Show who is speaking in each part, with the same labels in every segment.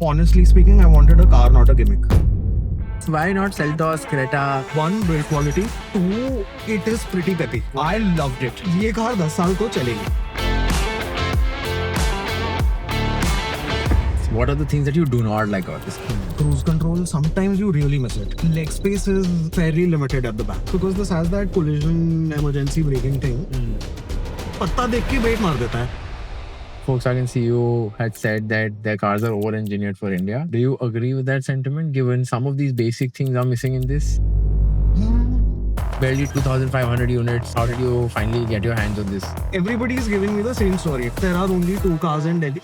Speaker 1: Honestly speaking, I wanted a car, not a gimmick.
Speaker 2: Why not Seltos, Creta?
Speaker 1: One, build quality. Two, it is pretty peppy. I loved it. ये car 10 साल तो चलेगी.
Speaker 2: What are the things that you do not like about this?
Speaker 1: Cruise control, sometimes you really miss it. Leg space is fairly limited at the back because this has that collision emergency braking thing. पत्ता देख के break मार देता है.
Speaker 2: Volkswagen CEO had said that their cars are over-engineered for India. Do you agree with that sentiment, given some of these basic things are missing in this? Barely 2,500 units. How did you finally get your hands on this?
Speaker 1: Everybody is giving me the same story. There are only 2 cars in Delhi.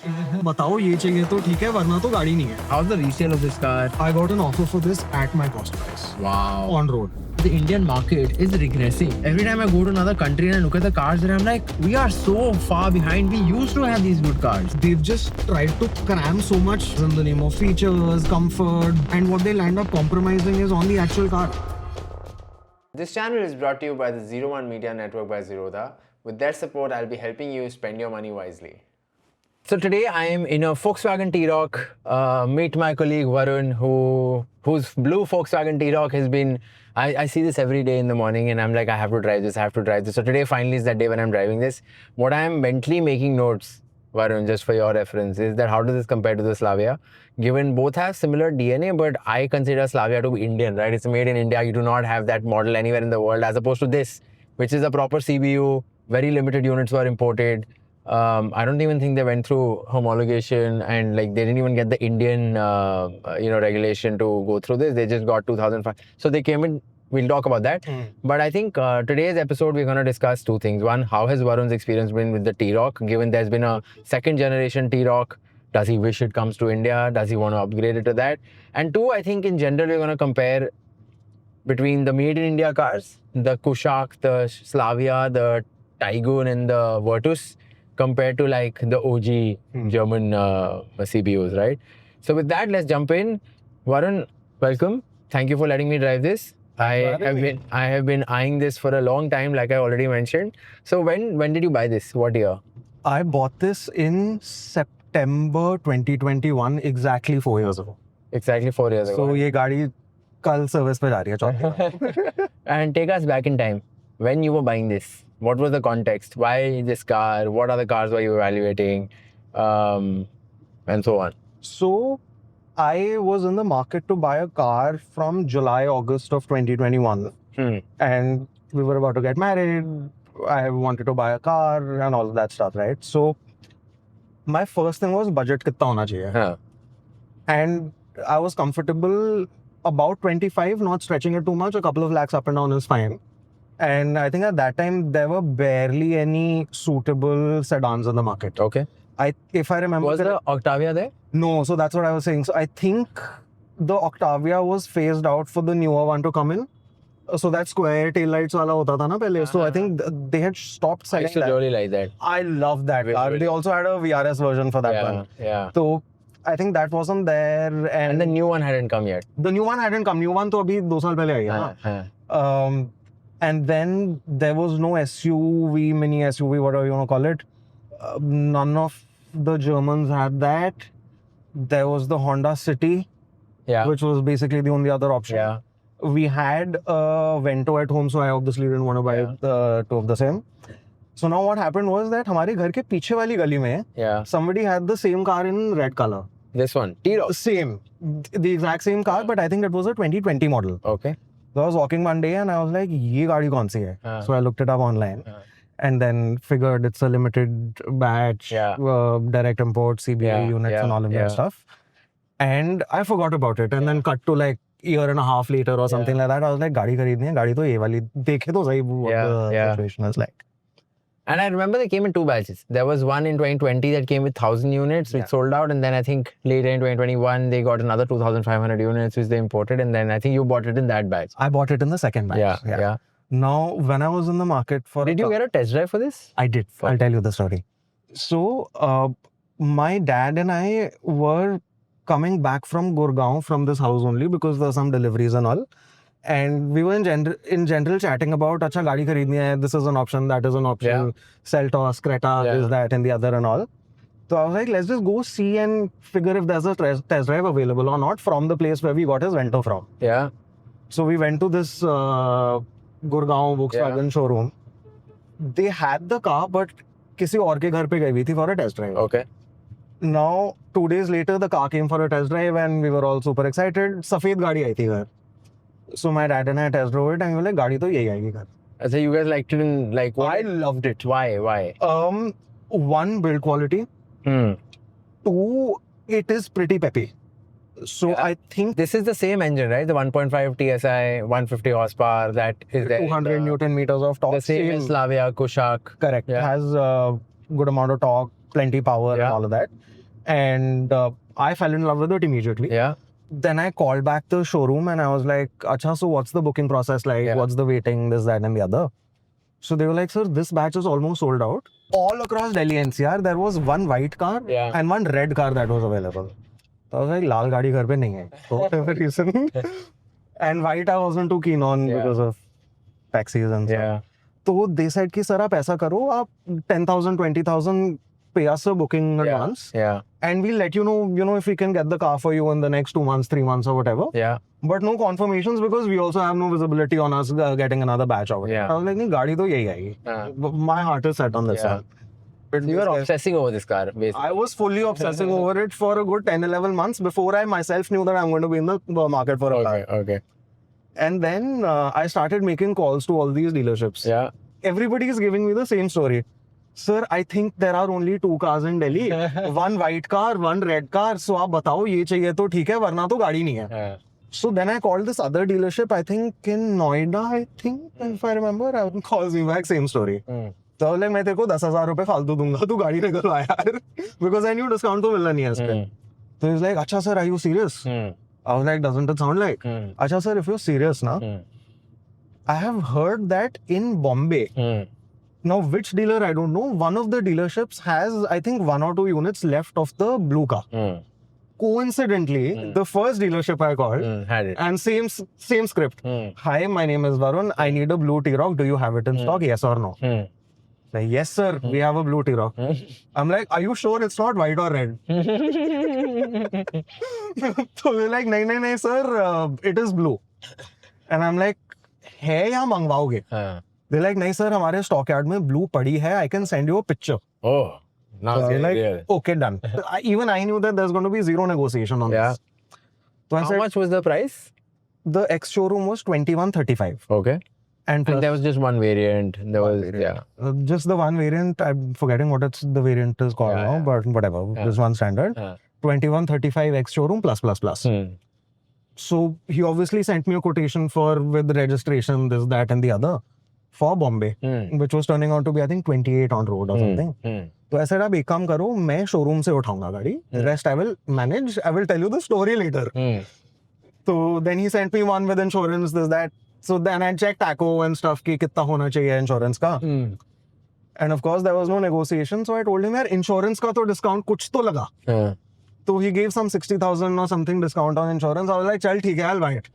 Speaker 1: बताओ ये चाहिए तो ठीक है, वरना तो गाड़ी नहीं है.
Speaker 2: How's the resale of this car?
Speaker 1: I got an offer for this at my cost price.
Speaker 2: Wow.
Speaker 1: On road.
Speaker 2: The Indian market is regressing. Every time I go to another country and I look at the cars there, I'm like, we are so far behind. We used to have these good cars.
Speaker 1: They've just tried to cram so much in the name of features, comfort, and what they'll end up compromising is on the actual car.
Speaker 3: This channel is brought to you by the 01 Media Network by Zerodha. With their support, I'll be helping you spend your money wisely. So today I am in a Volkswagen T-Roc. Meet my colleague Varun, whose blue Volkswagen T-Roc has been... I see this every day in the morning and I'm like, I have to drive this. So today finally is that day when I'm driving this. What I am mentally making notes, Varun, just for your reference, is that how does this compare to the Slavia? Given both have similar DNA, but I consider Slavia to be Indian, right? It's made in India. You do not have that model anywhere in the world, as opposed to this, which is a proper CBU. Very limited units were imported. I don't even think they went through homologation, and like they didn't even get the Indian, regulation to go through this. They just got 2005. So they came in. We'll talk about that. But I think today's episode, we're going to discuss 2 things. One, how has Varun's experience been with the T-Roc, given there's been a 2nd generation T-Roc? Does he wish it comes to India? Does he want to upgrade it to that? And 2, I think in general, we're going to compare between the made in India cars, the Kushaq, the Slavia, the Taygun and the Virtus, compared to like the OG German CBUs, right? So with that, let's jump in. Varun, welcome. Thank you for letting me drive this. I have been eyeing this for a long time, like I already mentioned. So when did you buy this? What year?
Speaker 1: I bought this in September 2021, exactly 4 years ago.
Speaker 2: Exactly 4 years ago.
Speaker 1: So ये गाड़ी कल service पे जा रही है चौथी.
Speaker 2: And take us back in time. When you were buying this, what was the context? Why this car? What other cars were you evaluating? And so on.
Speaker 1: So I was in the market to buy a car from July, August of 2021. And we were about to get married. I wanted to buy a car and all of that stuff, right? So my first thing was budget कितना होना चाहिए. And I was comfortable about 25, not stretching it too much. A couple of lakhs up and down is fine. And I think at that time, there were barely any suitable sedans in the market.
Speaker 2: Okay.
Speaker 1: If I remember...
Speaker 2: Was there an Octavia there?
Speaker 1: No, so that's what I was saying. So I think the Octavia was phased out for the newer one to come in. So that square taillights wala hota tha na pehle. So I think they had stopped selling
Speaker 2: I used to really like that.
Speaker 1: I love that car. They also had a VRS version for that one.
Speaker 2: Yeah.
Speaker 1: So I think that wasn't there.
Speaker 2: And the new one hadn't come yet.
Speaker 1: The new one hadn't come. New one to abhi 2 saal pehle aayi hai. And then there was no SUV, mini SUV, whatever you want to call it. None of the Germans had that. There was the Honda City, which was basically the only other option.
Speaker 2: Yeah.
Speaker 1: We had a Vento at home, so I obviously didn't want to buy the 2 of the same. So now what happened was that हमारे घर के पीछे वाली गली में somebody had the same car in red color.
Speaker 2: This one, T-Roc.
Speaker 1: Same, the exact same car, but I think it was a 2020 model.
Speaker 2: Okay.
Speaker 1: So I was walking one day and I was like, ये गाड़ी कौन सी है? So I looked it up online and then figured it's a limited batch, direct import, CBI units and all of that stuff. And I forgot about it and then cut to like year and a half later or something like that. I was like, गाड़ी खरीदनी है, गाड़ी तो ये वाली देखे तो सही what the situation is like.
Speaker 2: And I remember they came in 2 batches. There was one in 2020 that came with 1,000 units, which sold out. And then I think later in 2021, they got another 2,500 units, which they imported. And then I think you bought it in that batch.
Speaker 1: I bought it in the second batch.
Speaker 2: Yeah.
Speaker 1: Now, when I was in the market for...
Speaker 2: Did you get a test drive for this?
Speaker 1: I did. I'll tell you the story. So, my dad and I were coming back from Gurgaon from this house only because there were some deliveries and all. And we were in general chatting about, acha, gaadi kharidni hai, this is an option, that is an option, Seltos, Creta, this, that, and the other and all. So I was like, let's just go see and figure if there's a test drive available or not from the place where we got his Vento from.
Speaker 3: Yeah.
Speaker 1: So we went to this Gurgaon Volkswagen showroom. They had the car, but किसी और के घर पे गई हुई थी for a test drive.
Speaker 3: Okay.
Speaker 1: Now 2 days later, the car came for a test drive and we were all super excited. सफेद गाड़ी आई थी घर. So my dad and I test drove it and we were like, गाड़ी तो यही आएगी घर.
Speaker 3: So you guys liked it in like what?
Speaker 1: I loved it.
Speaker 3: Why?
Speaker 1: One, build quality. Two, it is pretty peppy. So I think
Speaker 3: This is the same engine, right? The 1.5 TSI, 150 horsepower. That is there.
Speaker 1: 200 Newton meters of torque.
Speaker 3: The same as Slavia, Kushaq.
Speaker 1: Correct.
Speaker 3: Yeah.
Speaker 1: Has a good amount of torque, plenty power and all of that. And I fell in love with it immediately.
Speaker 3: Yeah.
Speaker 1: Then I called back the showroom and I was like, Acha, so what's the booking process like?
Speaker 3: Yeah.
Speaker 1: What's the waiting, this, that and the other? So they were like, sir, this batch is almost sold out. All across Delhi NCR, there was one white car and one red car that was available. So I was like, लाल गाड़ी घर पे नहीं है. For whatever reason. And white I wasn't too keen on because of taxis and stuff.
Speaker 3: Yeah.
Speaker 1: So they said कि sir आप ऐसा करो, आप 10,000, 20,000 pay us a booking advance.
Speaker 3: Yeah.
Speaker 1: And we'll let you know if we can get the car for you in the next 2 months, 3 months or whatever.
Speaker 3: Yeah.
Speaker 1: But no confirmations because we also have no visibility on us getting another batch of it.
Speaker 3: Yeah.
Speaker 1: I was like, नहीं गाड़ी तो यही आएगी. My heart is set on this one. But
Speaker 3: You were obsessing over this car, basically.
Speaker 1: I was fully obsessing over it for a good 10, 11 months before I myself knew that I'm going to be in the market for a car.
Speaker 3: Okay.
Speaker 1: And then I started making calls to all these dealerships.
Speaker 3: Yeah.
Speaker 1: Everybody is giving me the same story. Sir, I think there are only 2 cars in Delhi. One white car, one red car. So आप बताओ ये चाहिए तो ठीक है वरना तो गाड़ी नहीं है. So then I called this other dealership, I think in Noida, if I remember. I calls me back, same story. तो बोले मैं तेरे को 10,000 रुपए फालतू दूंगा तू गाड़ी निकलवा यार. Because I knew discount तो मिलना नहीं है इस पे. So he's like, अच्छा sir, are you serious? I was like, doesn't it sound like? अच्छा sir, if you're serious ना, I have heard that in Bombay. Now, which dealer, I don't know. One of the dealerships has, I think, 1 or 2 units left of the blue car. Coincidentally, the first dealership I called,
Speaker 3: Had it.
Speaker 1: and same script. Hi, my name is Varun. I need a blue T-Roc. Do you have it in stock? Yes or no? Like, yes, sir. We have a blue T-Roc. I'm like, are you sure it's not white or red? So they're like, nahin, sir. It is blue. And I'm like, है या मंगवाओगे? They're like, nahin, sir. हमारे stock yard में blue पड़ी है. I can send you a picture.
Speaker 3: Oh. Now
Speaker 1: So
Speaker 3: it's
Speaker 1: I'm like,
Speaker 3: real.
Speaker 1: okay, done. Even I knew that there's going to be zero negotiation on
Speaker 3: Yeah.
Speaker 1: this. So I
Speaker 3: How
Speaker 1: said,
Speaker 3: much was the price?
Speaker 1: the ex-showroom was 2135.
Speaker 3: Okay.
Speaker 1: And plus,
Speaker 3: And there was just one variant. There was,
Speaker 1: variant. Just the one variant, I'm forgetting what the variant is called now, but whatever. This one standard. 2135 ex-showroom plus. So he obviously sent me a quotation with registration, this, that and the other for Bombay, which was turning out to be, I think, 28 on road or something. So I said, आप एक काम करो, मैं showroom से उठाऊंगा गाड़ी. Rest I will manage. I will tell you the story later. So then he sent me one with insurance, this, that. So then I checked ACO and stuff कि कितना होना चाहिए insurance का. And of course there was no negotiation. So I told him, यार insurance का तो discount कुछ तो लगा. So he gave some 60,000 or something discount on insurance. I was like, चल ठीक है, I'll buy it.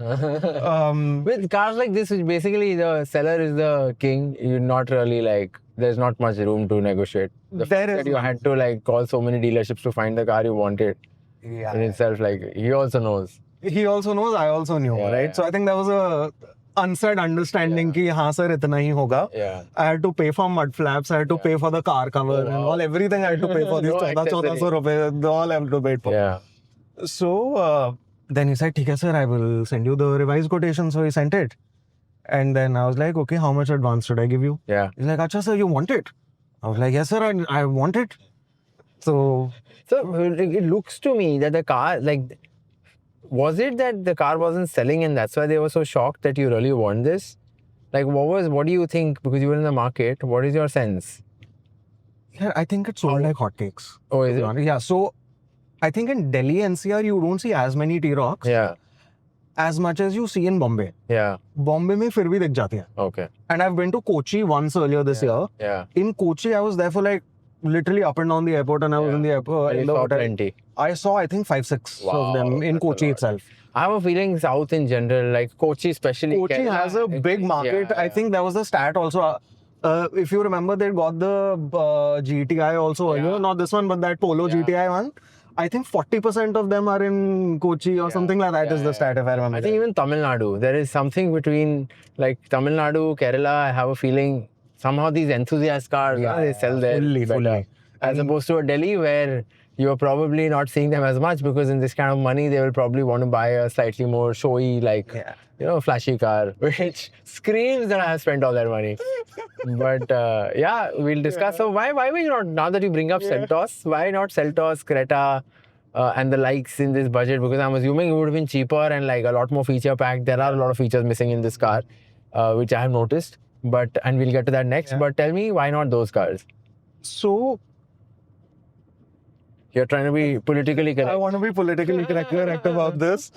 Speaker 3: With cars like this, which basically the seller is the king, you're not really like, there's not much room to negotiate. The fact that you had to like call so many dealerships to find the car you wanted in itself, like he also knows.
Speaker 1: He also knows, I also knew, right? So I think there was a unsaid understanding कि हाँ sir इतना ही होगा. I had to pay for mud flaps, I had to pay for the car cover and all, everything I had to pay for these 1400 rupees, all I have to pay for.
Speaker 3: Yeah.
Speaker 1: So then he said, ठीक है sir, I will send you the revised quotation. So he sent it. And then I was like, okay, how much advance should I give you?
Speaker 3: Yeah.
Speaker 1: He's like, acha sir, you want it? I was like, yes sir, I want it. So
Speaker 3: it looks to me that the car, like, was it that the car wasn't selling and that's why they were so shocked that you really want this? Like, what do you think? Because you were in the market, what is your sense?
Speaker 1: yeah, I think it sold like hotcakes.
Speaker 3: Oh, is it?
Speaker 1: Yeah, so I think in Delhi NCR, you don't see as many T-Rocs as much as you see in Bombay.
Speaker 3: Yeah.
Speaker 1: Bombay में फिर भी दिख जाती हैं.
Speaker 3: Okay.
Speaker 1: And I've been to Kochi once earlier this year.
Speaker 3: Yeah.
Speaker 1: In Kochi, I was there for like literally up and down the airport, and I was in the airport. In the hotel.
Speaker 3: Plenty.
Speaker 1: I saw, I think, 5-6 of them in Kochi itself.
Speaker 3: I have a feeling South in general, like Kochi especially.
Speaker 1: Kochi has a big market. I think there was a stat also If you remember, they got the GTI also earlier. Not this one, but that Polo GTI one. I think 40% of them are in Kochi or something like that is the stat, if I remember.
Speaker 2: I think even Tamil Nadu, there is something between like Tamil Nadu, Kerala. I have a feeling somehow these enthusiast cars, they sell there fully. As opposed to a Delhi where you're probably not seeing them as much because in this kind of money, they will probably want to buy a slightly more showy, like, you know, flashy car, which screams that I have spent all that money. But yeah, we'll discuss. So why will you not, now that you bring up Seltos, why not Seltos, Creta, and the likes in this budget? Because I'm assuming it would have been cheaper and like a lot more feature packed. There are a lot of features missing in this car, which I have noticed. And we'll get to that next. But tell me, why not those cars?
Speaker 1: So,
Speaker 2: you're trying to be politically correct.
Speaker 1: I want to be politically correct about this.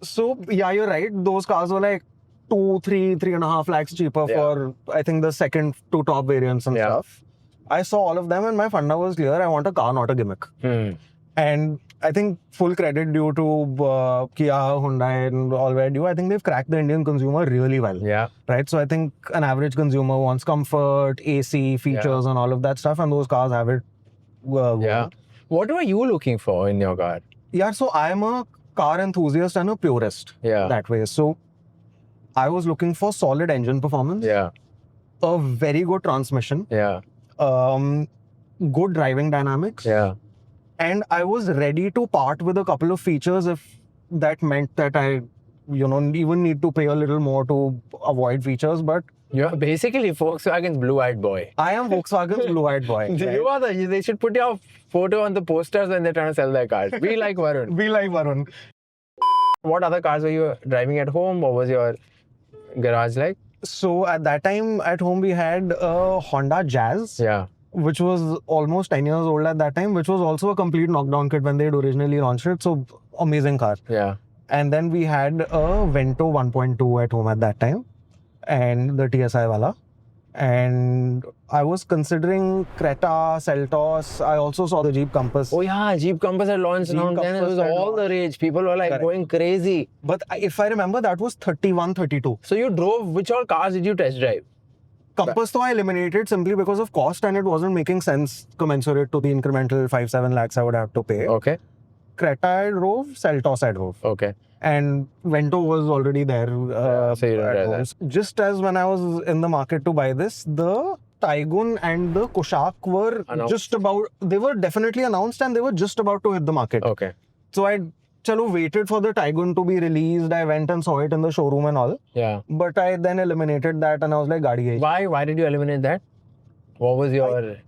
Speaker 1: So, yeah, you're right. Those cars were like 3.5 lakhs cheaper for, I think, the second to top variants and stuff. I saw all of them and my funda was clear. I want a car, not a gimmick. And I think full credit due to Kia, Hyundai and all where due. I think they've cracked the Indian consumer really well.
Speaker 2: Yeah.
Speaker 1: Right? So I think an average consumer wants comfort, AC, features and all of that stuff. And those cars have it.
Speaker 2: What were you looking for in your car?
Speaker 1: Yeah, so I'm a car enthusiast and a purist that way. So I was looking for solid engine performance.
Speaker 2: Yeah.
Speaker 1: A very good transmission.
Speaker 2: Yeah.
Speaker 1: Good driving dynamics.
Speaker 2: Yeah.
Speaker 1: And I was ready to part with a couple of features if that meant that I, even need to pay a little more to avoid features. But
Speaker 2: you're basically Volkswagen's blue-eyed boy.
Speaker 1: I am Volkswagen's blue-eyed boy. Right?
Speaker 2: You are they should put your photo on the posters when they're trying to sell their cars. Be like Varun.
Speaker 1: Be like Varun.
Speaker 2: What other cars were you driving at home? What was your garage like?
Speaker 1: So at that time at home we had a Honda Jazz.
Speaker 2: Yeah.
Speaker 1: Which was almost 10 years old at that time, which was also a complete knockdown kit when they had originally launched it. So amazing car.
Speaker 2: Yeah.
Speaker 1: And then we had a Vento 1.2 at home at that time. And the TSI wala. And I was considering Creta, Seltos. I also saw the Jeep Compass.
Speaker 2: Oh yeah, Jeep Compass had launched around then. It was all the rage. People were like going crazy.
Speaker 1: But if I remember, that was 31, 32.
Speaker 2: So you drove, which all cars did you test drive?
Speaker 1: Compass though I eliminated simply because of cost and it wasn't making sense commensurate to the incremental 5-7 lakhs I would have to pay.
Speaker 2: Okay.
Speaker 1: Creta I drove, Seltos I drove.
Speaker 2: Okay.
Speaker 1: And Vento was already there.
Speaker 2: So you didn't drive that.
Speaker 1: Just as when I was in the market to buy this, the Taigun and the Kushaq were they were definitely announced and they were just about to hit the market.
Speaker 2: Okay.
Speaker 1: So I waited for the Taigun to be released. I went and saw it in the showroom and all.
Speaker 2: Yeah.
Speaker 1: But I then eliminated that and I was like, Gaadi hai.
Speaker 2: Why did you eliminate that? What was your...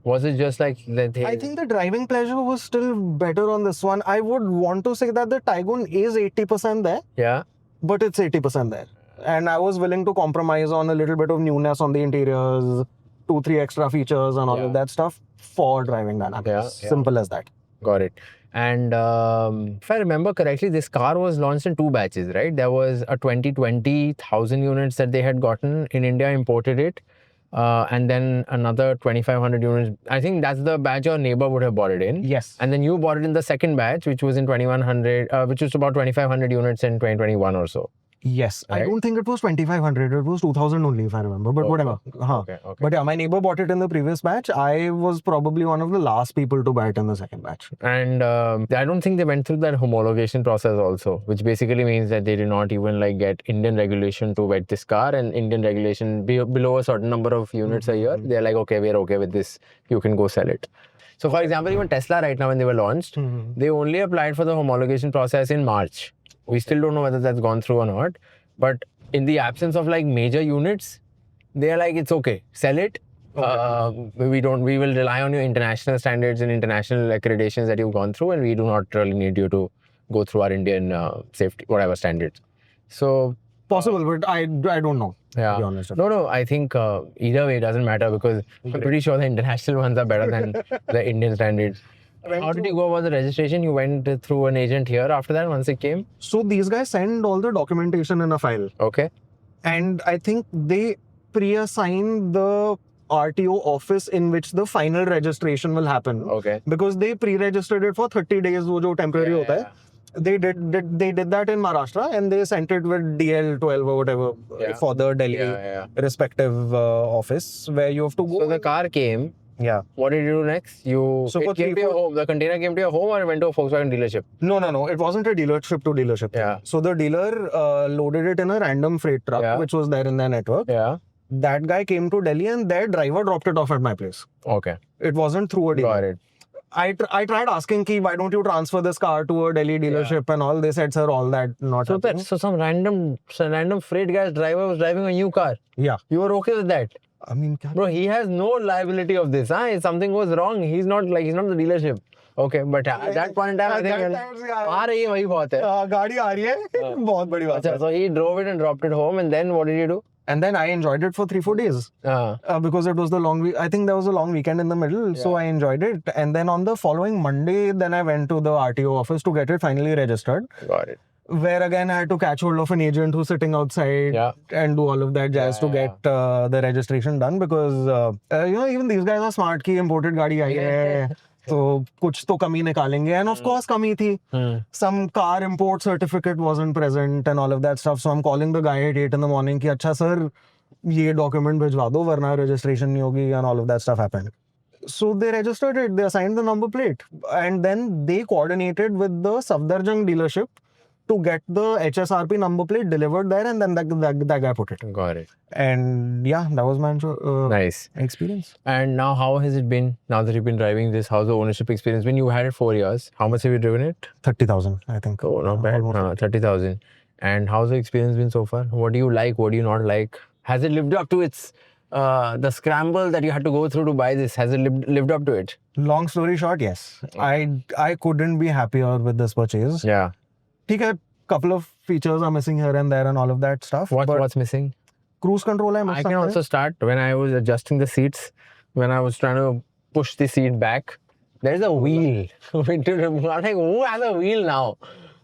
Speaker 2: Was it just like...
Speaker 1: I think the driving pleasure was still better on this one. I would want to say that the Taigun is 80% there.
Speaker 2: Yeah.
Speaker 1: But it's 80% there. And I was willing to compromise on a little bit of newness on the interiors, 2-3 extra features and all of that stuff for driving dynamics. Simple as that.
Speaker 2: Got it. And if I remember correctly, this car was launched in 2 batches, right? There was a 2020 1,000 units that they had gotten in India, imported it. And then another 2,500 units. I think that's the batch your neighbor would have bought it in.
Speaker 1: Yes.
Speaker 2: And then you bought it in the second batch, which was in 2,100, which was about 2,500 units in 2021 or so.
Speaker 1: Yes.
Speaker 2: Right?
Speaker 1: I don't think it was 2,500. It was 2,000 only, if I remember. But whatever.
Speaker 2: Okay.
Speaker 1: But yeah, my neighbor bought it in the previous batch. I was probably one of the last people to buy it in the second batch.
Speaker 2: And I don't think they went through that homologation process also, which basically means that they did not even like get Indian regulation to vet this car, and Indian regulation below a certain number of units a year. They're like, okay, we're okay with this. You can go sell it. So for example, even Tesla right now when they were launched, they only applied for the homologation process in March. We still don't know whether that's gone through or not. But in the absence of like major units, they're like, it's okay, sell it. Okay. We will rely on your international standards and international accreditations that you've gone through, and we do not really need you to go through our Indian safety, whatever standards. So
Speaker 1: possible, but I don't know.
Speaker 2: Yeah.
Speaker 1: To be honest.
Speaker 2: No, I think either way it doesn't matter because I'm pretty sure the international ones are better than the Indian standards. How did you go about the registration? You went through an agent here after that once it came?
Speaker 1: So these guys send all the documentation in a file.
Speaker 2: Okay.
Speaker 1: And I think they pre-assign the RTO office in which the final registration will happen.
Speaker 2: Okay.
Speaker 1: Because they pre-registered it for 30 days, wo jo temporary hota hai. They did that in Maharashtra, and they sent it with DL12 or whatever for the Delhi respective office where you have to go.
Speaker 2: So the car came.
Speaker 1: Yeah.
Speaker 2: What did you do next? It came to your home. The container came to your home, or it went to a Volkswagen dealership?
Speaker 1: No. It wasn't a dealership to dealership.
Speaker 2: Yeah.
Speaker 1: So the dealer loaded it in a random freight truck, which was there in their network.
Speaker 2: Yeah.
Speaker 1: That guy came to Delhi, and their driver dropped it off at my place.
Speaker 2: Okay.
Speaker 1: It wasn't through a dealer.
Speaker 2: Got it.
Speaker 1: I tried asking ki, why don't you transfer this car to a Delhi dealership and all. They said, sir, all that not happening.
Speaker 2: So some random freight guy's driver was driving a new car.
Speaker 1: Yeah.
Speaker 2: You were okay with that?
Speaker 1: I mean,
Speaker 2: bro, he has no liability of this. If something goes wrong, he's not the dealership. Okay, but at that point in time, I think aa rahi hai, wahi bahut hai.
Speaker 1: गाड़ी आ रही है, बहुत बड़ी बात है.
Speaker 2: So he drove it and dropped it home, and then what did you do?
Speaker 1: And then I enjoyed it for 3-4 days because it was the long week. I think there was a long weekend in the middle, so I enjoyed it. And then on the following Monday, then I went to the RTO office to get it finally registered.
Speaker 2: Got it.
Speaker 1: Where again I had to catch hold of an agent who's sitting outside and do all of that jazz to get the registration done because even these guys are smart कि imported गाड़ी आई है तो कुछ तो कमी निकालेंगे and of course कमी थी. Some car import certificate wasn't present and all of that stuff, so I'm calling the guy at 8 in the morning कि अच्छा sir ये document भिजवा दो वरना registration नहीं होगी and all of that stuff happened. So they registered it, they assigned the number plate and then they coordinated with the Safdarjung dealership to get the HSRP number plate delivered there, and then that guy put it.
Speaker 2: Got it.
Speaker 1: And yeah, that was my
Speaker 2: nice
Speaker 1: experience.
Speaker 2: And now, how has it been? Now that you've been driving this, how's the ownership experience been? You had it 4 years. How much have you driven it?
Speaker 1: 30,000, I think.
Speaker 2: Oh, not bad. 30,000. And how's the experience been so far? What do you like? What do you not like? Has it lived up to its the scramble that you had to go through to buy this? Has it lived up to it?
Speaker 1: Long story short, yes. I couldn't be happier with this purchase.
Speaker 2: Yeah.
Speaker 1: A couple of features are missing here and there and all of that stuff.
Speaker 2: What's missing?
Speaker 1: Cruise control. I
Speaker 2: can also start when I was adjusting the seats, when I was trying to push the seat back. There's a wheel. I'm like, who has a wheel now?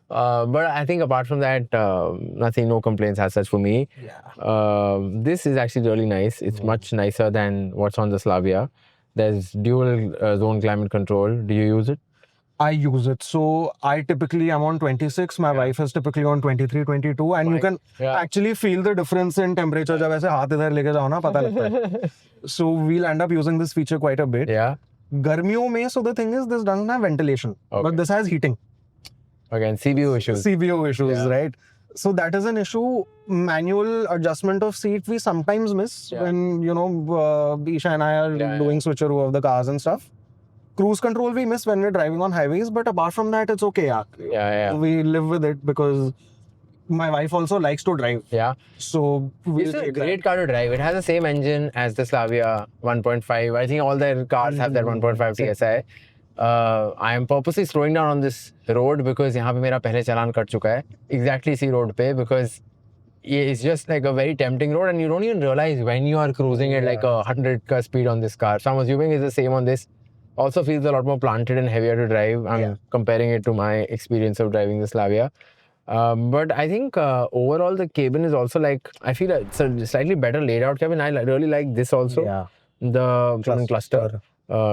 Speaker 2: But I think apart from that, nothing, no complaints as such for me.
Speaker 1: Yeah.
Speaker 2: This is actually really nice. It's much nicer than what's on the Slavia. There's dual zone climate control. Do you use it?
Speaker 1: I use it. So I typically am on 26. My wife is typically on 23, 22. And you can actually feel the difference in temperature. जब ऐसे हाथ इधर लेके जाओ ना पता लगता है. So we'll end up using this feature quite a bit.
Speaker 2: Yeah.
Speaker 1: गर्मियों में, so the thing is, this doesn't have ventilation. But this has heating.
Speaker 2: Again, CBO issues.
Speaker 1: CBO issues, right? So that is an issue. Manual adjustment of seat we sometimes miss when, Isha and I are doing switcheroo of the cars and stuff. Cruise control we miss when we're driving on highways, but apart from that, it's okay.
Speaker 2: Yeah.
Speaker 1: We live with it because my wife also likes to drive.
Speaker 2: Yeah.
Speaker 1: So
Speaker 2: it's a great car to drive. It has the same engine as the Slavia 1.5. I think all their cars have that 1.5 TSI. I am purposely slowing down on this road because यहाँ पे मेरा पहले चालान cut चुका है. Exactly इसी road पे because it's just like a very tempting road and you don't even realize when you are cruising at like 100 ka speed on this car. So I'm assuming it's the same on this. Also feels a lot more planted and heavier to drive. I'm comparing it to my experience of driving the Slavia. But I think overall the cabin is also like, I feel it's a slightly better laid out cabin. I really like this also.
Speaker 1: Yeah.
Speaker 2: The cluster.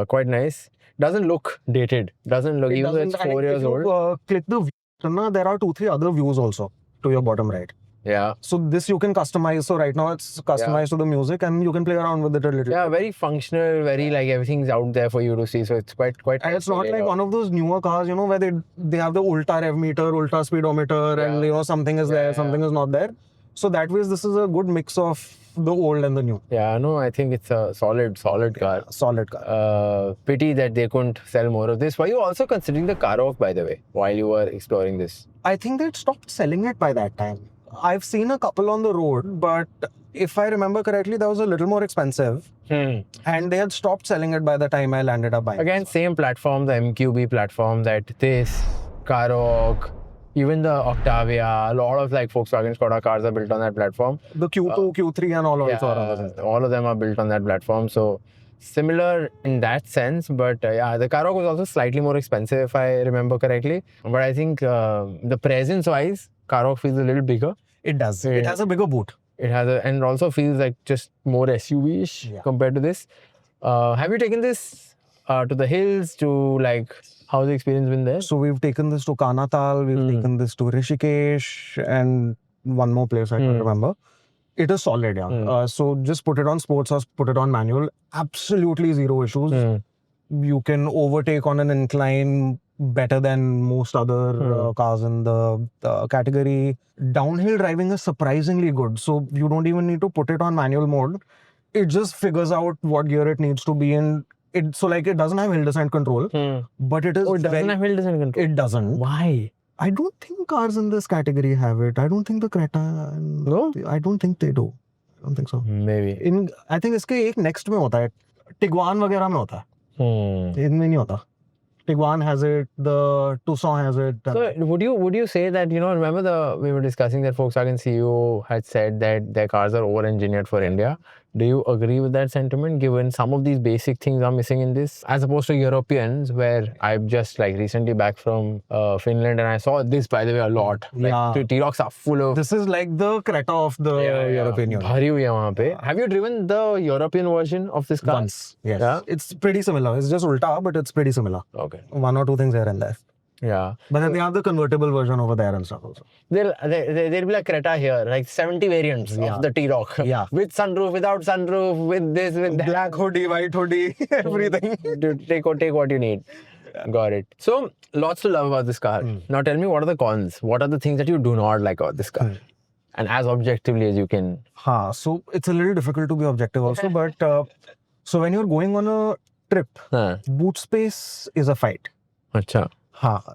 Speaker 2: Quite nice. Doesn't look dated. Doesn't look, even though it's 4 years old.
Speaker 1: Click the view, there are 2-3 other views also to your bottom right.
Speaker 2: Yeah.
Speaker 1: So this you can customize. So right now it's customized to the music and you can play around with it a little.
Speaker 2: Yeah, very functional, very like everything's out there for you to see. So it's quite.
Speaker 1: And it's not like one of those newer cars, where they have the ultra rev meter, ultra speedometer, and something is there, something is not there. So that way, this is a good mix of the old and the new.
Speaker 2: Yeah, no, I think it's a solid car.
Speaker 1: Solid car.
Speaker 2: Pity that they couldn't sell more of this. Were you also considering the Karoq, by the way, while you were exploring this?
Speaker 1: I think they stopped selling it by that time. I've seen a couple on the road, but if I remember correctly, that was a little more expensive. And they had stopped selling it by the time I landed up buying.
Speaker 2: Again, same platform, the MQB platform, that this, Karoq, even the Octavia, a lot of like Volkswagen Skoda cars are built on that platform.
Speaker 1: The Q2, Q3 and all also are.
Speaker 2: All of them are built on that platform. So similar in that sense, but the Karoq was also slightly more expensive if I remember correctly. But I think the presence-wise, Karoq feels a little bigger.
Speaker 1: It does. It has a bigger boot.
Speaker 2: It has and it also feels like just more SUV-ish compared to this. Have you taken this to the hills, to like How's the experience been there?
Speaker 1: So we've taken this to Kanatal, we've taken this to Rishikesh, and one more place I can't remember. It is solid, yeah. So just put it on sports or put it on manual. Absolutely zero issues. You can overtake on an incline better than most other cars in the category. Downhill driving is surprisingly good. So you don't even need to put it on manual mode. It just figures out what gear it needs to be in. It doesn't have hill descent control, but it is.
Speaker 2: Oh, it doesn't have hill descent control.
Speaker 1: It doesn't.
Speaker 2: Why?
Speaker 1: I don't think cars in this category have it. I don't think the Creta.
Speaker 2: No?
Speaker 1: I don't think they do. I don't think so.
Speaker 2: Maybe.
Speaker 1: I think इसके एक next में होता है. Tiguan वगैरह में होता है. इनमें नहीं होता. Tiguan has it. The Tucson has it.
Speaker 2: So would you say that, remember we were discussing that Volkswagen CEO had said that their cars are over-engineered for India. Do you agree with that sentiment, given some of these basic things are missing in this, as opposed to Europeans, where I'm just recently back from Finland and I saw this, by the way, a lot. T-Rocks are full of...
Speaker 1: This is like the Creta of the European Union.
Speaker 2: Bhari hui hai wahan pe. Have you driven the European version of this car?
Speaker 1: Once, yes.
Speaker 2: Yeah?
Speaker 1: It's pretty similar. It's just ulta, but it's pretty similar.
Speaker 2: Okay.
Speaker 1: One or two things here and there.
Speaker 2: Yeah.
Speaker 1: But then they have the convertible version over there and stuff also.
Speaker 2: There'll be like Creta here, 70 variants of the T-Roc.
Speaker 1: Yeah.
Speaker 2: With sunroof, without sunroof, with this, with that.
Speaker 1: Black hoodie, white hoodie, everything.
Speaker 2: Dude, take what you need. Got it. So, lots to love about this car. Now tell me, what are the cons? What are the things that you do not like about this car? And as objectively as you can.
Speaker 1: So it's a little difficult to be objective also, but so when you're going on a trip, boot space is a fight.
Speaker 2: Acha.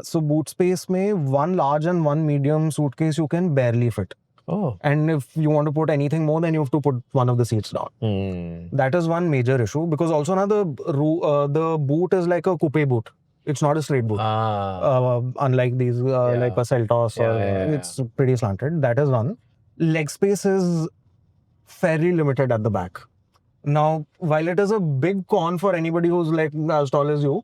Speaker 1: So boot space mein one large and one medium suitcase you can barely fit.
Speaker 2: Oh.
Speaker 1: And if you want to put anything more, then you have to put one of the seats down. That is one major issue, because also now the boot is like a coupe boot. It's not a straight boot. Unlike these like a Seltos, it's pretty slanted. That is one. Leg space is fairly limited at the back. Now, while it is a big con for anybody who's like as tall as you,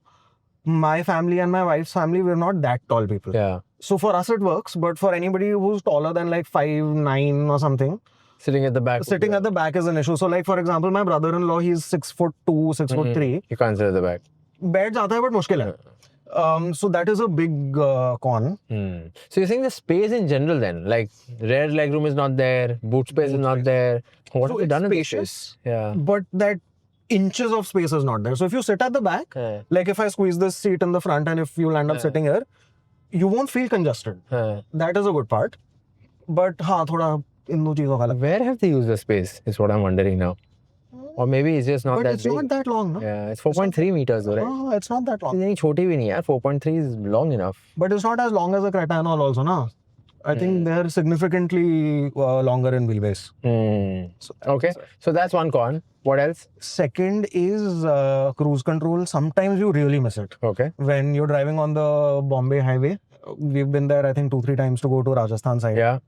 Speaker 1: my family and my wife's family, we're not that tall people.
Speaker 2: Yeah.
Speaker 1: So for us it works, but for anybody who's taller than like 5'9" or something,
Speaker 2: Sitting at the back
Speaker 1: is an issue. So like for example, my brother-in-law, he's 6'2", 6'3".
Speaker 2: You can't sit at the back.
Speaker 1: बैठ जाता है but मुश्किल है. So that is a big con.
Speaker 2: So you're saying the space in general then, like rear legroom is not there, boot space is not there. What
Speaker 1: So
Speaker 2: have you done
Speaker 1: it's
Speaker 2: with this
Speaker 1: spacious,
Speaker 2: space? Yeah.
Speaker 1: but that inches of space is not there. So if you sit at the back, like if I squeeze this seat in the front and if you land up sitting here, you won't feel congested. That is a good part. But thoda in दो चीजों का अलग.
Speaker 2: Where have they used the space is what I'm wondering now. Or maybe it's just not
Speaker 1: But
Speaker 2: that
Speaker 1: it's
Speaker 2: big.
Speaker 1: not that long, no?
Speaker 2: Yeah, it's 4.3 meters, right?
Speaker 1: Oh, it's not that long.
Speaker 2: इतनी छोटी भी नहीं है, 4.3 is long enough.
Speaker 1: But it's not as long as a Creta and all also, na? I think they're significantly longer in wheelbase. So
Speaker 2: Okay, so that's one con. What else?
Speaker 1: second is cruise control. Sometimes you really miss it.
Speaker 2: Okay.
Speaker 1: When you're driving on the Bombay highway, we've been there I think 2-3 times to go to Rajasthan side.
Speaker 2: Yeah.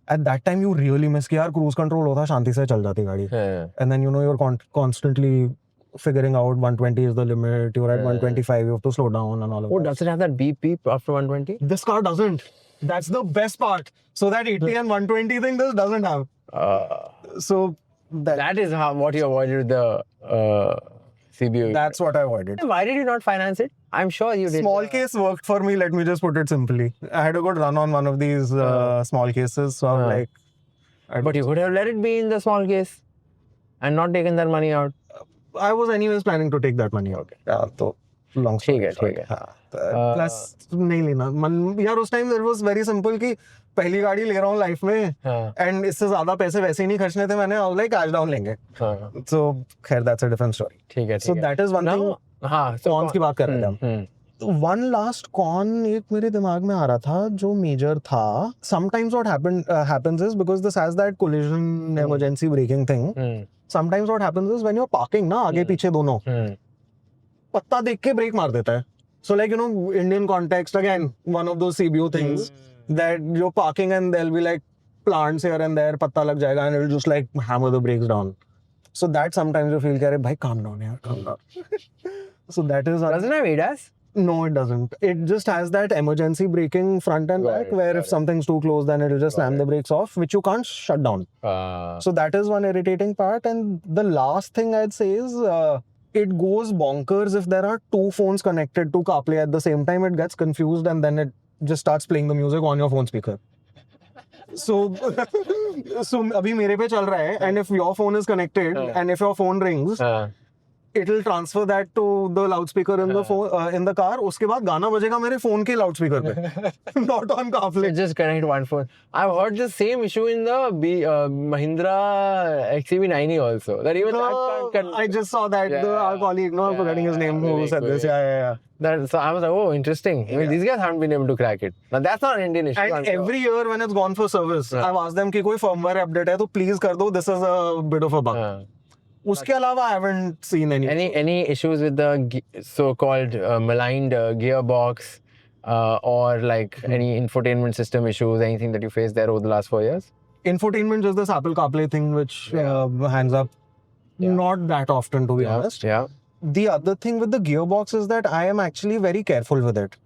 Speaker 1: At that time you really miss कि यार cruise control होता शांति से चल जाती गाड़ी.
Speaker 2: Yeah.
Speaker 1: And then you're constantly figuring out 120 is the limit, you're at 125, you have to slow down and all of
Speaker 2: Oh,
Speaker 1: that.
Speaker 2: does it have that beep beep after 120?
Speaker 1: This car doesn't. That's the best part. So that 80 and 120 thing this doesn't have. So
Speaker 2: That is what you avoided with the CBU.
Speaker 1: that's what I avoided.
Speaker 2: Why did you not finance it? I'm sure you did.
Speaker 1: Small case worked for me, let me just put it simply. I had a good run on one of these small cases, so I'm like...
Speaker 2: But you could have let it be in the small case and not taken that money out.
Speaker 1: I was anyways planning to take that money out. Yeah, so long story.
Speaker 2: ठीक है.
Speaker 1: Plus नहीं लेना. यार उस time it was very simple कि पहली गाड़ी ले रहा हूँ लाइफ में and इससे ज़्यादा पैसे वैसे ही नहीं खर्चने थे मैंने. I was like cash down लेंगे. So खैर that's a different story.
Speaker 2: ठीक है.
Speaker 1: So that is one thing.
Speaker 2: So
Speaker 1: Cons की बात कर रहे थे हम. One last con एक मेरे दिमाग में आ रहा था जो major था. Sometimes what happens is because this has that collision emergency braking thing. Sometimes what happens is when you're parking ना आगे पीछे दोनों पत्ता देख के ब्रेक मार देता है. So like Indian context again, one of those CBO things that you're parking and there'll be like plants here and there, पत्ता लग जाएगा and it'll just like hammer the brakes down. So that sometimes you feel कि अरे भाई calm down यार, calm down. So that is...
Speaker 2: Doesn't have ADAS?
Speaker 1: No, it doesn't. It just has that emergency braking front and back where if something's too close, then it'll just slam the brakes off, which you can't shut down. So that is one irritating part. And the last thing I'd say is it goes bonkers if there are two phones connected to CarPlay at the same time. It gets confused and then it just starts playing the music on your phone speaker. So, so अभी मेरे पे चल रहा है, and if your phone is connected and if your phone rings, it'll transfer that to the loudspeaker in the phone in the car. उसके बाद गाना बजेगा मेरे phone के loudspeaker पे, not on CarPlay.
Speaker 2: Just connect one phone. I've heard the same issue in the Mahindra XCV90 also. That even that can't
Speaker 1: I just saw that our colleague, no, I'm forgetting his name, who said this. Yeah.
Speaker 2: So I was like, oh, interesting. I mean, these guys haven't been able to crack it. Now that's not an Indian issue.
Speaker 1: And every year when it's gone for service, I've asked them कि कोई firmware update है तो please कर दो. This is a bit of a bug. उसके अलावा I haven't seen
Speaker 2: any issues with the so-called maligned gearbox or like any infotainment system issues, anything that you faced there over the last 4 years?
Speaker 1: Infotainment, just this Apple CarPlay thing which hands up not that often, to be honest.
Speaker 2: Yeah.
Speaker 1: The other thing with the gearbox is that I am actually very careful with it.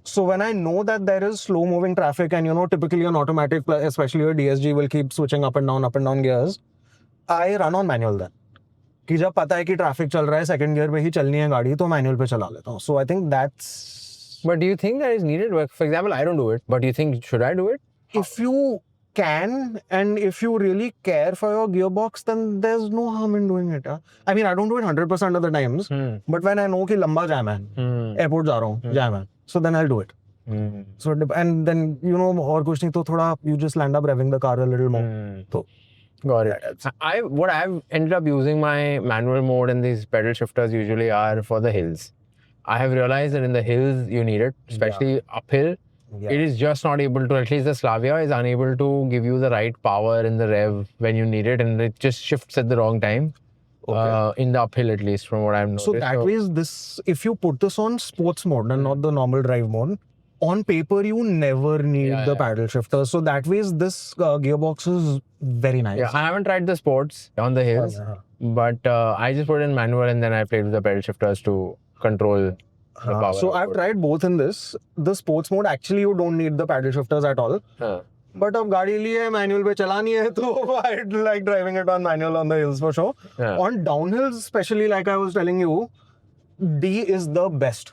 Speaker 1: So when I know that there is slow moving traffic and typically an automatic, especially a DSG, will keep switching up and down gears, I run on manual then. कि जब पता है कि traffic चल रहा है second gear पे ही चलनी है गाड़ी तो मैनुअल पे चला लेता हूँ. So I think that's.
Speaker 2: But do you think that is needed? For example, I don't do it, but do you think should I do it?
Speaker 1: If you can and if you really care for your gearbox, then there's no harm in doing it. I mean, I don't do it 100% of the times, but when I know कि लंबा jam है, airport जा रहा हूँ, jam है, so then I'll do it. So and then और कुछ नहीं तो थोड़ा you just land up revving the car a little more. So.
Speaker 2: Got it. What I've ended up using my manual mode and these pedal shifters usually are for the hills. I have realized that in the hills you need it, especially uphill. Yeah. It is just not able to, at least the Slavia is unable to give you the right power in the rev when you need it, and it just shifts at the wrong time. In the uphill at least, from what I've noticed.
Speaker 1: So that means if you put this on sports mode and not the normal drive mode, on paper you never need the paddle shifter. So that ways this gearbox is very nice.
Speaker 2: Yeah, I haven't tried the sports on the hills, but I just put in manual and then I played with the pedal shifters to control the power.
Speaker 1: So I've tried both in this. The sports mode, actually you don't need the paddle shifters at all. But अब गाड़ी ली है manual पे चलानी है तो I'd like driving it on manual on the hills for sure. On downhills, especially like I was telling you, D is the best.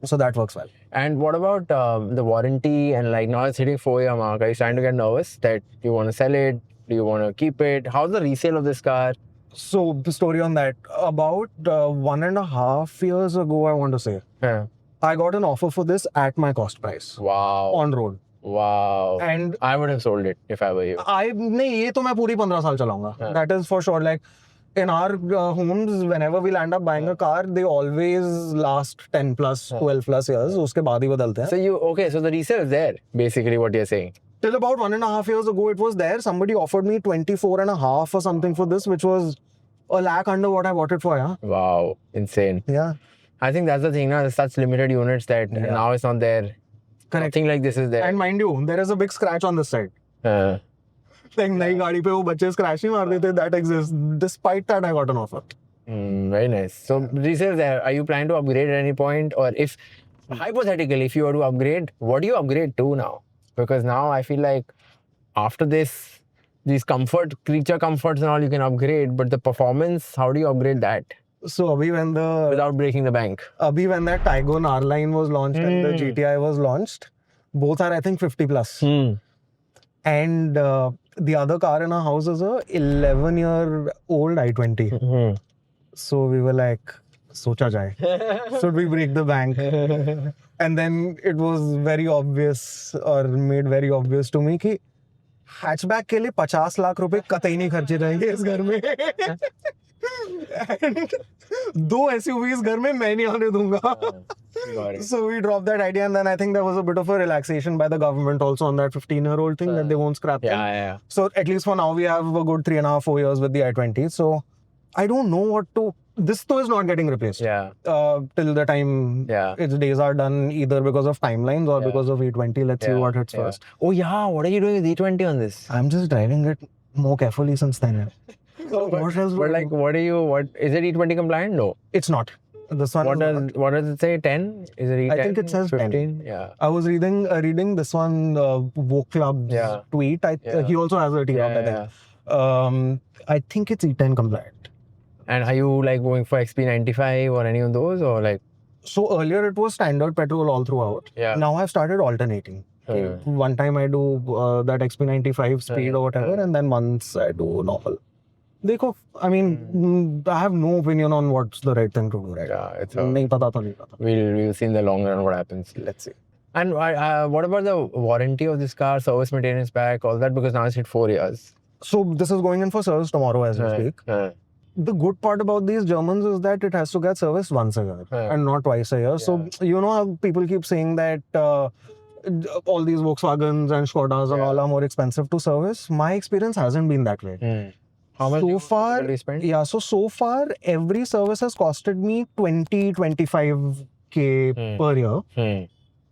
Speaker 1: So that works well.
Speaker 2: And what about the warranty and like now it's hitting 4-year mark? Are you starting to get nervous that you want to sell it? Do you want to keep it? How's the resale of this car?
Speaker 1: So the story on that, about 1.5 years ago, I want to say, I got an offer for this at my cost price.
Speaker 2: Wow.
Speaker 1: On road.
Speaker 2: Wow.
Speaker 1: And
Speaker 2: I would have sold it if I were you.
Speaker 1: नहीं ये तो मैं पूरी 15 साल चलाऊंगा. That is for sure. Like in our homes, whenever we'll end up buying a car, they always last 10 plus, 12 plus years. उसके बाद ही बदलते हैं.
Speaker 2: So the resale is there, basically what you're saying.
Speaker 1: Till about 1.5 years ago, it was there. Somebody offered me 24.5 or something for this, which was a lakh under what I bought it for. Yeah.
Speaker 2: Wow, insane.
Speaker 1: Yeah.
Speaker 2: I think that's the thing now. There's such limited units that now it's not there.
Speaker 1: Correct.
Speaker 2: Nothing like this is there.
Speaker 1: And mind you, there is a big scratch on this side. Like नई गाड़ी पे वो बच्चे scratch नहीं मार देते. That exists. Despite that, I got an offer.
Speaker 2: Very nice. So resale there. Are you planning to upgrade at any point, or if hypothetically, if you were to upgrade, what do you upgrade to now? Because now I feel like after this, these creature comforts and all you can upgrade, but the performance, how do you upgrade that?
Speaker 1: So abhi
Speaker 2: without breaking the bank.
Speaker 1: Abhi when that Taygun R-Line was launched and the GTI was launched, both are I think 50 plus. And the other car in our house is a 11-year-old i20. So we were like, socha jaye. Should we break the bank? And then it was very obvious or made very obvious to me कि hatchback के लिए 50 लाख रुपए कतई नहीं खर्चे रहेंगे इस घर में. And 2 SUVs घर में मैं नहीं आने दूंगा. So we dropped that idea, and then I think there was a bit of a relaxation by the government also on that 15-year-old thing that they won't scrap them.
Speaker 2: Yeah.
Speaker 1: So at least for now we have a good 3.5-4 years with the i20. So I don't know what to. This though is not getting replaced. Till the time its days are done, either because of timelines or because of E20. Let's see what hits first.
Speaker 2: Oh yeah, what are you doing with E20 on this?
Speaker 1: I'm just driving it more carefully since then.
Speaker 2: What else? But like, what is it E20 compliant? No,
Speaker 1: it's not. This one.
Speaker 2: What does it say? 10? Is it E10?
Speaker 1: I think it says
Speaker 2: 15.
Speaker 1: 10.
Speaker 2: Yeah.
Speaker 1: I was reading this one Vogue Club's tweet. He also has a T-Roc, I think. I think it's E10 compliant.
Speaker 2: And are you like going for XP95 or any of those, or like?
Speaker 1: So earlier it was standard petrol all throughout.
Speaker 2: Yeah.
Speaker 1: Now I've started alternating. One time I do that XP95 speed or whatever, and then once I do normal. Dekho, I mean, I have no opinion on what's the right thing to do, right?
Speaker 2: Yeah, it's
Speaker 1: Nahi pata to nahi pata.
Speaker 2: we'll see in the long run what happens.
Speaker 1: Let's see.
Speaker 2: And what about the warranty of this car, service maintenance pack, all that? Because now it's hit 4 years.
Speaker 1: So this is going in for service tomorrow as we speak. The good part about these Germans is that it has to get serviced once a year and not twice a year. So you know how people keep saying that all these Volkswagens and Skodas and all are more expensive to service. My experience hasn't been that way.
Speaker 2: How much
Speaker 1: So far,
Speaker 2: typically spend?
Speaker 1: yeah. So far, every service has costed me 20-25K per year,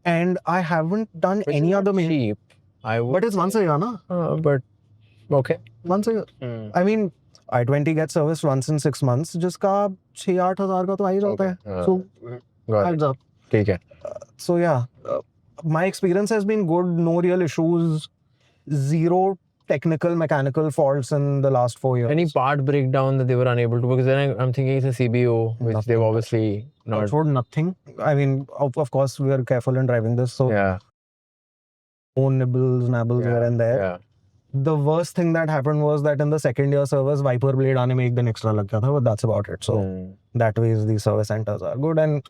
Speaker 1: and I haven't done
Speaker 2: Which
Speaker 1: any
Speaker 2: is
Speaker 1: other.
Speaker 2: not cheap. I would.
Speaker 1: But it's once a year, na?
Speaker 2: But okay.
Speaker 1: Once a year. I mean, i20 gets serviced once in 6 months, जिसका 6-8 हजार का तो आ ही जाता है. So
Speaker 2: Got it.
Speaker 1: heads up.
Speaker 2: ठीक है.
Speaker 1: So yeah, my experience has been good. No real issues. Zero technical mechanical faults in the last 4 years.
Speaker 2: Any part breakdown that they were unable to? Because then I'm thinking it's a CBO, which they've obviously not.
Speaker 1: Touch nothing. I mean, of course, we are careful in driving this, so
Speaker 2: Yeah.
Speaker 1: no nibbles, nabbles here and there.
Speaker 2: Yeah.
Speaker 1: The worst thing that happened was that in the second year service, wiper blade aane mein ek din extra lag gaya tha, but that's about it. So that way, these service centers are good. And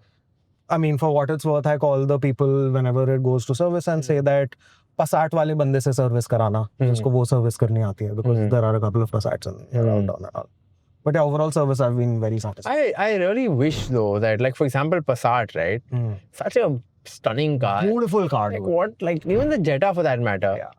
Speaker 1: I mean, for what it's worth, I call the people whenever it goes to service and say that Passat वाले बंदे से service कराना जिसको वो service करनी आती है, because there are a couple of Passats around town and all. But yeah, overall service I've been very satisfied.
Speaker 2: I really wish though that, like, for example, Passat, right? Such a stunning car.
Speaker 1: Beautiful car.
Speaker 2: Like
Speaker 1: dude.
Speaker 2: what? Like even the Jetta for that matter.
Speaker 1: Yeah.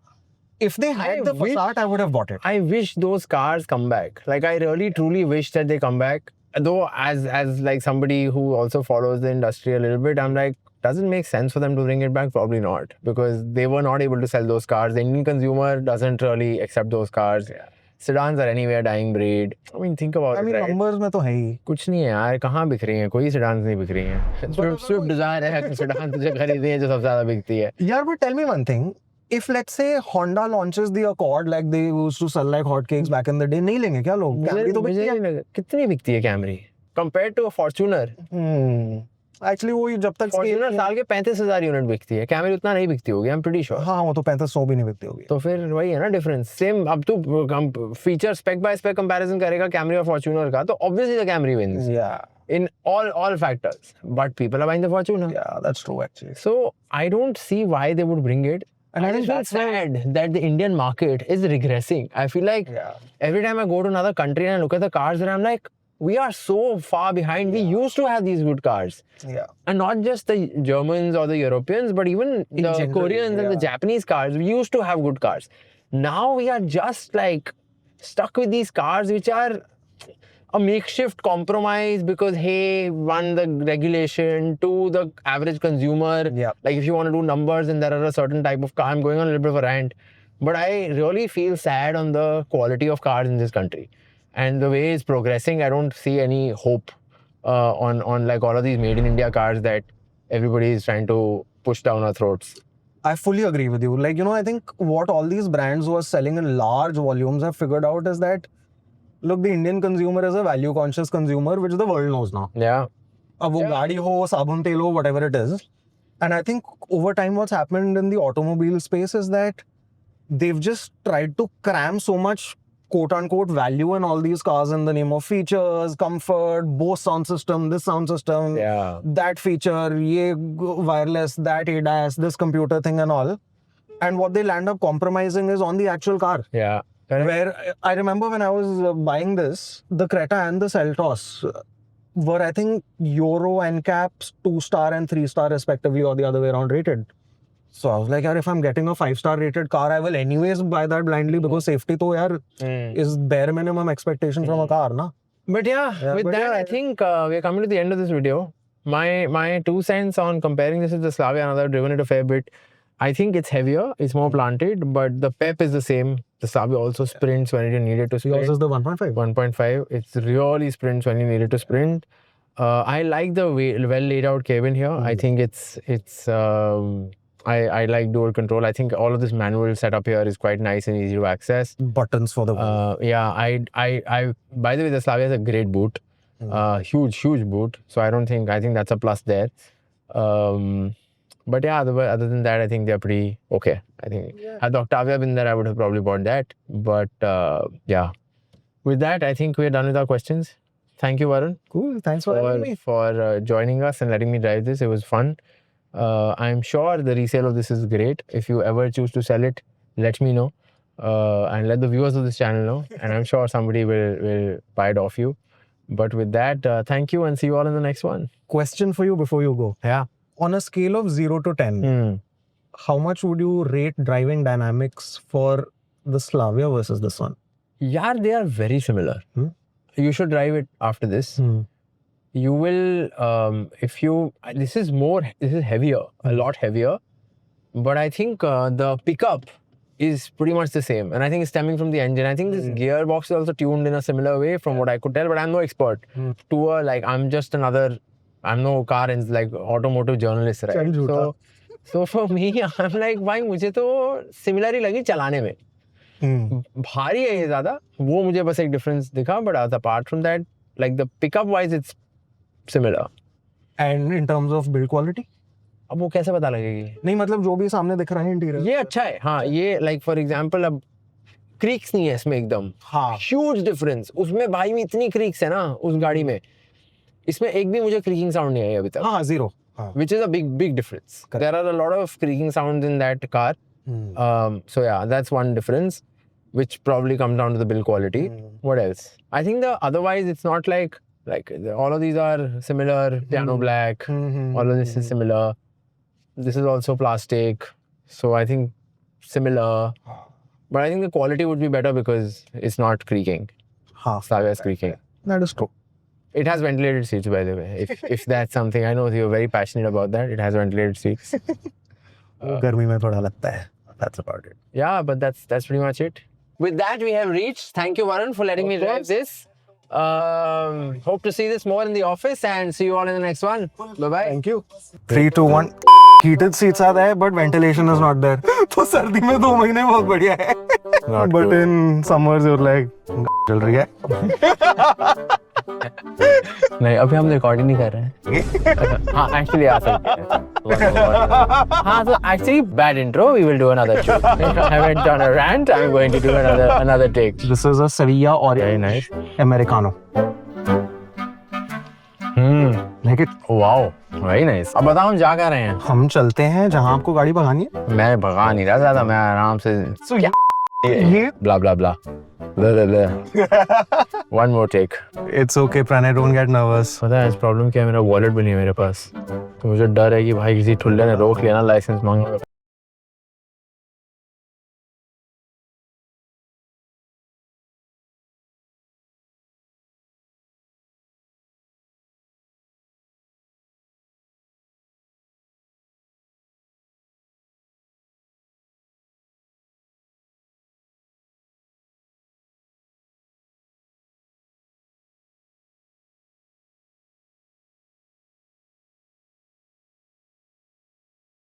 Speaker 1: If they had the
Speaker 2: wish-
Speaker 1: Passat, I would have bought it.
Speaker 2: I wish those cars come back. Like I really truly wish that they come back. Though as like somebody who also follows the industry a little bit, I'm like, does it make sense for them to bring it back? Probably not, because they were not able to sell those cars. The Indian consumer doesn't really accept those cars. Sedans are anyway a dying breed. I mean, think about
Speaker 1: I mean,
Speaker 2: it, right?
Speaker 1: numbers में तो है ही.
Speaker 2: कुछ नहीं है यार, कहाँ बिक रही हैं? कोई sedans नहीं बिक रही हैं. Swift Desire है, sedan तुझे खरीदनी है जो सबसे ज़्यादा बिकती है.
Speaker 1: Yeah, but tell me one thing. If let's say Honda launches the Accord like they used to sell like hotcakes back in the day, नहीं लेंगे क्या लोग? Camry तो बिकती
Speaker 2: मुझे
Speaker 1: है.
Speaker 2: नहीं लगा कितनी बिकती है Camry compared to a Fortuner.
Speaker 1: Actually वो जब तक
Speaker 2: Fortuner साल के 35,000 यूनिट बिकती है. Camry उतना नहीं बिकती होगी. I'm pretty sure.
Speaker 1: हाँ वो तो 3500 भी नहीं बिकती होगी.
Speaker 2: तो फिर वही है ना डिफरेंस. सेम अब तू feature spec by spec comparison करेगा Camry और Fortuner का, तो obviously the Camry wins
Speaker 1: Yeah,
Speaker 2: in all factors. But people are buying the Fortuner.
Speaker 1: yeah, that's true actually.
Speaker 2: So I don't see why they would bring it. And I
Speaker 1: think
Speaker 2: think that's sad that the Indian market is regressing. I feel like every time I go to another country and I look at the cars, and I'm like, we are so far behind. We used to have these good cars.
Speaker 1: Yeah.
Speaker 2: And not just the Germans or the Europeans, but even the
Speaker 1: general,
Speaker 2: Koreans and the Japanese cars. We used to have good cars. Now we are just like stuck with these cars which are a makeshift compromise because, hey, one, the regulation, two, the average consumer.
Speaker 1: Yeah.
Speaker 2: Like if you want to do numbers and there are a certain type of car, I'm going on a little bit of a rant. But I really feel sad on the quality of cars in this country. And the way it's progressing, I don't see any hope on like all of these made in India cars that everybody is trying to push down our throats.
Speaker 1: I fully agree with you. Like, you know, I think what all these brands who are selling in large volumes have figured out is that, look, the Indian consumer is a value conscious consumer, which the world knows now.
Speaker 2: Yeah.
Speaker 1: Ab wo gaadi ho, sabun tel ho, whatever it is. And I think over time what's happened in the automobile space is that they've just tried to cram so much quote-unquote value in all these cars in the name of features, comfort, Bose sound system, this sound system, that feature, ye wireless, that ADAS, this computer thing and all. And what they'll end up compromising is on the actual car.
Speaker 2: Yeah.
Speaker 1: Where I remember when I was buying this, the Creta and the Seltos were, I think, Euro NCAPs 2-star and 3-star respectively, or the other way around rated. So I was like, if I'm getting a 5-star rated car, I will anyways buy that blindly because safety to is bare minimum expectation from a car, na?
Speaker 2: But with that, I think we're coming to the end of this video. My 2 cents on comparing this with the Slavia, another driven it a fair bit. I think it's heavier, it's more planted, but the pep is the same. The Slavia also sprints when it needed to sprint.
Speaker 1: Yours is the 1.5?
Speaker 2: 1.5. It's really sprints when you needed to sprint. I like the well laid out cabin here. I think it's I like dual control. I think all of this manual setup here is quite nice and easy to access.
Speaker 1: Buttons for the
Speaker 2: Yeah, I by the way, the Slavia is a great boot. Huge boot. So I think that's a plus there. But yeah, other than that, I think they're pretty okay. I think had the Octavia been there, I would have probably bought that. But yeah, with that, I think we're done with our questions. Thank you, Varun.
Speaker 1: Cool. Thanks for having me.
Speaker 2: For joining us and letting me drive this. It was fun. I'm sure the resale of this is great. If you ever choose to sell it, let me know. And let the viewers of this channel know. And I'm sure somebody will buy it off you. But with that, thank you and see you all in the next one.
Speaker 1: Question for you before you go.
Speaker 2: Yeah.
Speaker 1: On a scale of 0 to 10, how much would you rate driving dynamics for the Slavia versus this one?
Speaker 2: Yeah, they are very similar. You should drive it after this. You will, this is heavier, a lot heavier. But I think the pickup is pretty much the same. And I think it's stemming from the engine. I think this gearbox is also tuned in a similar way from what I could tell, but I'm no expert. I'm no car and like automotive journalist, right? So for me, I'm like, भाई मुझे तो similar ही लगी चलाने में. भारी है ये ज़्यादा. वो मुझे बस एक difference दिखा, but apart from that, like the pickup wise, it's similar.
Speaker 1: And in terms of build quality?
Speaker 2: अब वो कैसे पता लगेगी?
Speaker 1: नहीं मतलब जो भी सामने दिख रहा है इंटीरियर.
Speaker 2: ये अच्छा है. हाँ, ये like for example अब creaks नहीं है इसमें एकदम.
Speaker 1: हाँ.
Speaker 2: Huge difference. उसमें भाई में इतनी creaks है ना उस गाड़ी में. इसमें एक भी मुझे creaking sound नहीं आई अभी तक.
Speaker 1: हाँ, zero.
Speaker 2: Which is a big difference. Correct. There are a lot of creaking sounds in that car. So yeah, that's one difference, which probably comes down to the build quality. What else? I think otherwise it's not like all of these are similar. Piano black. All of this is similar. This is also plastic. So I think similar. But I think the quality would be better because it's not creaking. Slavia is creaking.
Speaker 1: That is true.
Speaker 2: It has ventilated seats, by the way. If that's something, I know you're very passionate about that. It has ventilated seats.
Speaker 1: गर्मी में थोड़ा लगता है. That's about it.
Speaker 2: Yeah, but that's pretty much it. With that, we have reached. Thank you, Varun, for letting me drive this. Hope to see this more in the office and see you all in the next one. Bye-bye.
Speaker 1: Thank you. 3, 2, 1. Heated seats are there, but ventilation is not there. तो सर्दी में 2 महीने बहुत बढ़िया है. But in summers you're like, चल रही है.
Speaker 2: नहीं, अभी हम रिकॉर्डिंग नहीं कर रहे हैं. हाँ, एक्चुअली आ सकते हैं. हाँ, so actually bad intro. We will do another show. I haven't done a rant. I'm going to do another take.
Speaker 1: This is a Sevilla or
Speaker 2: Very nice.
Speaker 1: Americano. Like it.
Speaker 2: Wow, very nice. अब बताओ हम जा कहाँ रहे हैं?
Speaker 1: हम चलते हैं जहाँ आपको गाड़ी भगानी है.
Speaker 2: मैं भगा नहीं रहा ज़्यादा. मैं आराम से.
Speaker 1: So ये
Speaker 2: blah blah blah. One more take.
Speaker 1: It's okay, Pranay. Don't get nervous.
Speaker 2: पता है इस प्रॉब्लम क्या है? मेरा वॉलेट भी नहीं है मेरे पास. तो मुझे डर है कि भाई किसी ठुल्ले ने रोक लिया ना लाइसेंस मांगने